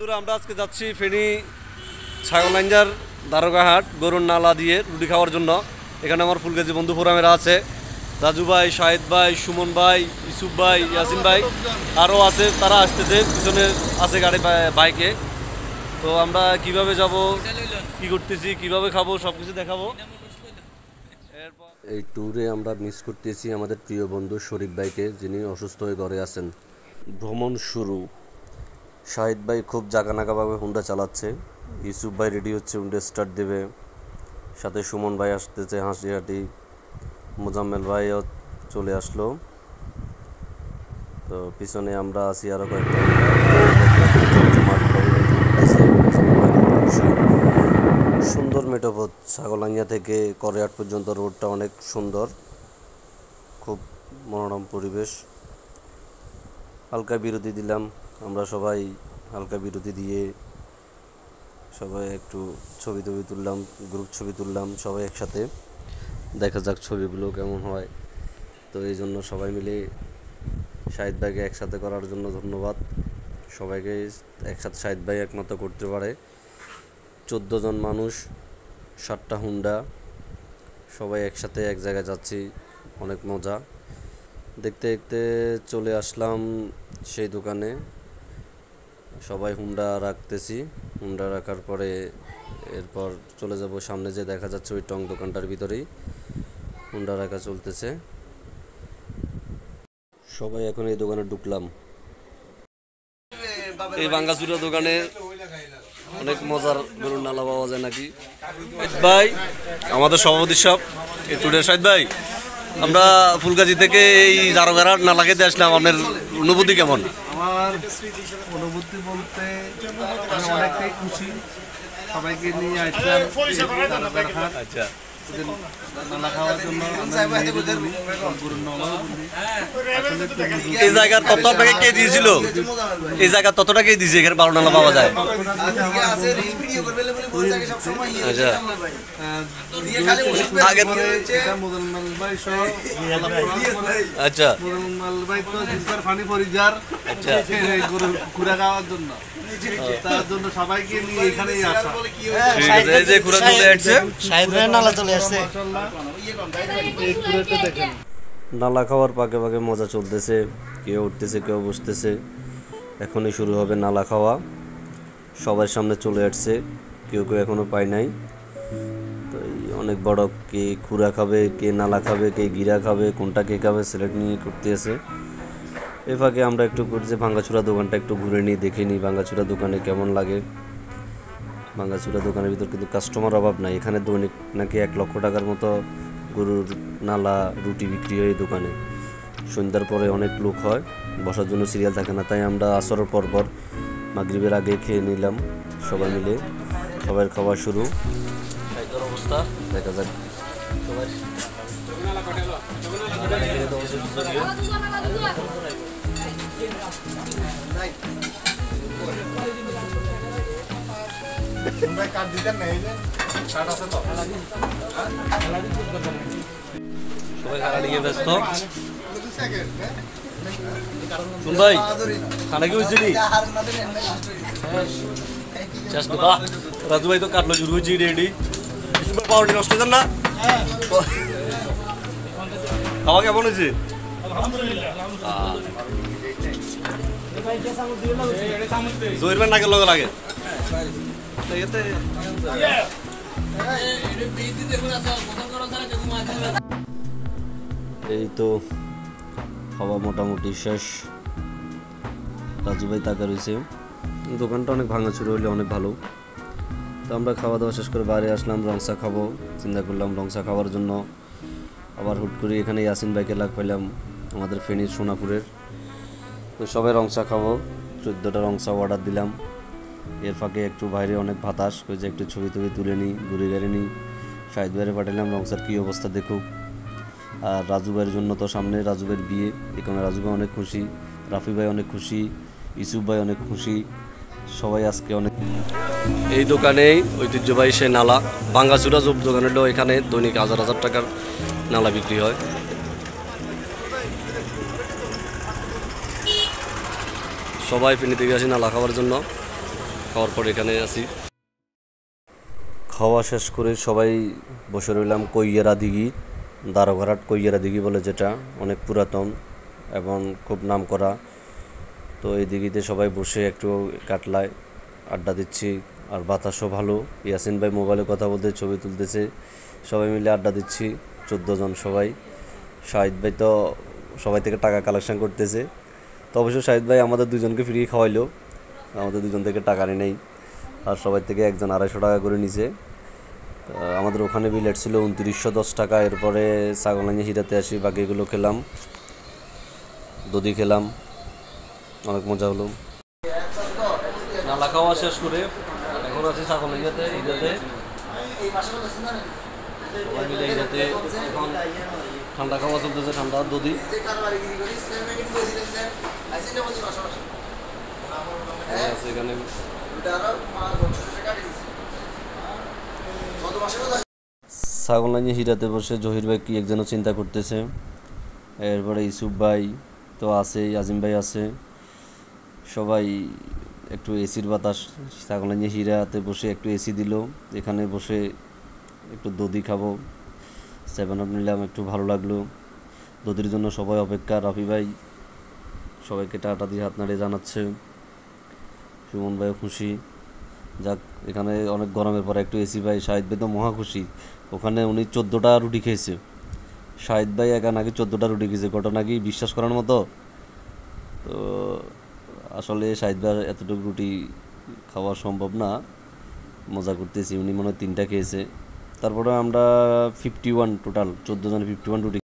আমরা আজকে যাচ্ছি ফেনী ছাগলাঞ্জার দারোগাহাট গরুর নালা দিয়ে রুটি খাওয়ার জন্য। এখানে আমার ফুলগাজী বন্ধু ফোরামেরা আছে, রাজু ভাই, শাহিদ ভাই, সুমন ভাই, ইসুফ ভাই, ইয়াসিন ভাই, আরও আছে, তারা আসতেছে, পিছনে আছে গাড়ি বাইকে। তো আমরা কিভাবে যাব, কি করতেছি, কিভাবে খাবো, সব কিছু দেখাবো। এই ট্যুরে আমরা মিস করতেছি আমাদের প্রিয় বন্ধু শরীফ ভাইকে, যিনি অসুস্থ হয়ে ঘরে আছেন। ভ্রমণ শুরু। শাহিদ ভাই খুব জাগানাগাভাবে হুন্ডা চালাচ্ছে, ইউসুফ ভাই রেডি হচ্ছে, হুন্ডা স্টার্ট দেবে, সাথে সুমন ভাই আসতেছে হাসি হাঁটি, মোজাম্মেল ভাইও চলে আসলো। তো পিছনে আমরা আছি আরও কয়েকটা। সুন্দর মেঠোপথ, ছাগলাঙ্গিয়া থেকে করেহাট পর্যন্ত রোডটা অনেক সুন্দর, খুব মনোরম পরিবেশ। হালকা বিরতি দিলাম আমরা সবাই, হালকা বিরতি দিয়ে সবাই একটু ছবি তুললাম, গ্রুপ ছবি তুললাম সবাই একসাথে। দেখা যাক ছবিগুলো কেমন হয়। তো এই জন্য সবাই মিলে শাহিদ ভাইকে একসাথে করার জন্য ধন্যবাদ সবাইকে। একসাথে শাহিদ ভাই একমাত্র করতে পারে। 14 জন মানুষ, 7টা হুন্ডা, সবাই একসাথে এক জায়গায় যাচ্ছি, অনেক মজা। দেখতে দেখতে চলে আসলাম সেই দোকানে, সবাই হুন্ডা রাখতেছি। হুন্ডা রাখার পরে এরপর চলে যাব সামনে, যে দেখা যাচ্ছে ওই টং দোকানটার ভিতরেই হুন্ডা রাখা চলতেছে। সবাই এখন এই দোকানে ঢুকলাম। এই ভাঙ্গাচুরা দোকানে অনেক মজার গরুর নালা পাওয়া যায় নাকি ভাই? আমাদের সভাপতি সব এই টুডে শাহিদ ভাই, আমরা ফুলগাজী থেকে এই দারোগাহাট নালা খেতে আসলাম, আপনার অনুভূতি কেমন? আমার অনুভূতি বলতে আমি অনেকটাই খুশি, সবাইকে নিয়ে আসলাম দারোগাহাট। আচ্ছা, নালা খাওয়ার জন্য এই জায়গার তথ্য আপনাকে কে দিয়েছিল? এই জায়গার তথ্যটা কে দিয়েছে এখানে ভালো নালা পাওয়া যায়? আচ্ছা, আগে আচ্ছা পানি পরিজার ঘুরে খাওয়ার জন্য, তার জন্য সবাইকে নিয়ে এখানেই আসা। নালা খাওয়ার পাকে পাকে মজা চলতেছে, কেউ উঠতেছে কেউ বসতেছে। এখনই শুরু হবে নালা খাওয়া, সবার সামনে চলে আসছে, কেউ কেউ এখনো পায় নাই। তো অনেক বড়, কে খুরা খাবে, কে নালা খাবে, কে গিরা খাবে, কোনটা কে খাবে সিলেক্ট নিয়ে করতেছে। এ ফাঁকে আমরা একটু করছি ভাঙ্গাচুরা দোকানটা একটু ঘুরে নিই, দেখে নিই ভাঙ্গাচুরা দোকানে কেমন লাগে। ভাঙ্গাচুরা দোকানের ভিতর কিন্তু কাস্টমার অভাব নাই, এখানে দৈনিক নাকি 1 লক্ষ টাকার মতো গরুর নালা রুটি বিক্রি হয় এই দোকানে। সন্ধ্যার পরে অনেক লোক হয়, বসার জন্য সিরিয়াল থাকে না, তাই আমরা আসরের পর মাগরিবের আগে খেয়ে নিলাম সবাই মিলে। সবার খাওয়া শুরু, অবস্থা দেখা যাক। সবাই খানা নিয়ে ব্যস্ত। শুন ভাই, খানা কি হয়েছিল? রাজু ভাই তো কাটলো শুরু হয়েছি রেডি। পাউরুটি নষ্ট হয়েছেন না? খাওয়া কেমন হয়েছে? জহির ভাই নাকের লগে লাগে। এই তো খাওয়া মোটামুটি শেষ। রাজু ভাই তাকা রয়েছে। দোকানটা অনেক ভাঙাচুরি হইলে অনেক ভালো। তো আমরা খাওয়া দাওয়া শেষ করে বাইরে আসলাম, রংসা খাবো চিন্তা করলাম। রংসা খাওয়ার জন্য আবার হুট করে এখানে ইয়াসিন ভাইকে লাগ পাইলাম, আমাদের ফেনীর সোনাপুরের। তো সবাই রংসা খাবো, 14টা রংসা অর্ডার দিলাম। এর ফাঁকে একটু বাইরে অনেক বাতাস, ওই যে একটু ছবি তুলে নিই, ঘুরে গাড়ি নিই। শাহিদ ভাইরে পাঠালাম রংসার কী অবস্থা দেখুক। আর রাজু ভাইয়ের জন্য তো সামনে রাজু ভাইয়ের বিয়ে, এখানে রাজু ভাই অনেক খুশি, রাফি ভাই অনেক খুশি, ইসুফ ভাই অনেক খুশি, সবাই আজকে অনেক। এই দোকানেই ঐতিহ্যবাহী সে নালা, ভাঙ্গাচুরা দোকানের এখানে দৈনিক 1000 টাকার নালা বিক্রি হয়। সবাই ফেনী থেকে আসি নালা খাওয়ার জন্য। খাওয়ার পর এখানে আছি। খাওয়া শেষ করে সবাই বসে রইলাম কৈয়েরা দিঘি, দ্বারঘাট কৈয়েরা দিঘি বলে, যেটা অনেক পুরাতন এবং খুব নাম করা। তো এই দিঘিতে সবাই বসে একটু কাটলায় আড্ডা দিচ্ছি, আর বাতাসও ভালো। ইয়াসিন ভাই মোবাইলে কথা বলতে, ছবি তুলতেছে, সবাই মিলে আড্ডা দিচ্ছি 14 জন সবাই। শাহিদ ভাই তো সবাই থেকে টাকা কালেকশন করতেছে। তো অবশ্য শাহিদ ভাই আমাদের দুজনকে ফ্রি খাওয়াইলো, আমাদের দুজন থেকে টাকা নেই, আর সবাই থেকে একজন 250 টাকা করে নিছে। আমাদের ওখানে বিলেট ছিল 2910 টাকা। এরপরে ছাগলাঞ্জি হিরাতে আসি, বাকিগুলো খেলাম, দধি খেলাম, অনেক মজা হলো। নালা খাওয়া শেষ করে এখন আছি ছাগলাঞ্জিতে, হিরাতে সবাই মিলে হিরাতে। এখন ঠান্ডা খাওয়া চলতেছে, ঠান্ডা দধি। এখানে ছাগলাঞ্জি হিরাতে বসে জহির ভাই কি একজনও চিন্তা করতেছে। এরপরে ইউসুফ ভাই তো আছে, আজিম ভাই আছে, সবাই একটু এসির বাতাস। ছাগলাঞ্জি হিরাতে বসে একটু এসি দিল, এখানে বসে একটু দধি খাবো, 7 আপ নিলাম, একটু ভালো লাগলো। দধির জন্য সবাই অপেক্ষা। রাফি ভাই সবাইকে টাটা দিয়ে হাত নাড়িয়ে জানাচ্ছে, সুমন ভাইও খুশি। যাক, এখানে অনেক গরমের পরে একটু এসি ভাই। শাহিদ ভাই তো মহা খুশি, ওখানে উনি 14টা রুটি খেয়েছে। শাহিদ ভাই একা নাকি 14টা রুটি খেয়েছে, ঘটনা কি বিশ্বাস করার মতো? তো আসলে শাহিদ ভাই এতটুকু রুটি খাওয়া সম্ভব না, মজা করতেছি। উনি মনে হয় 3টা খেয়েছে। তারপরে আমরা 51 টোটাল 14 জন 51 রুটি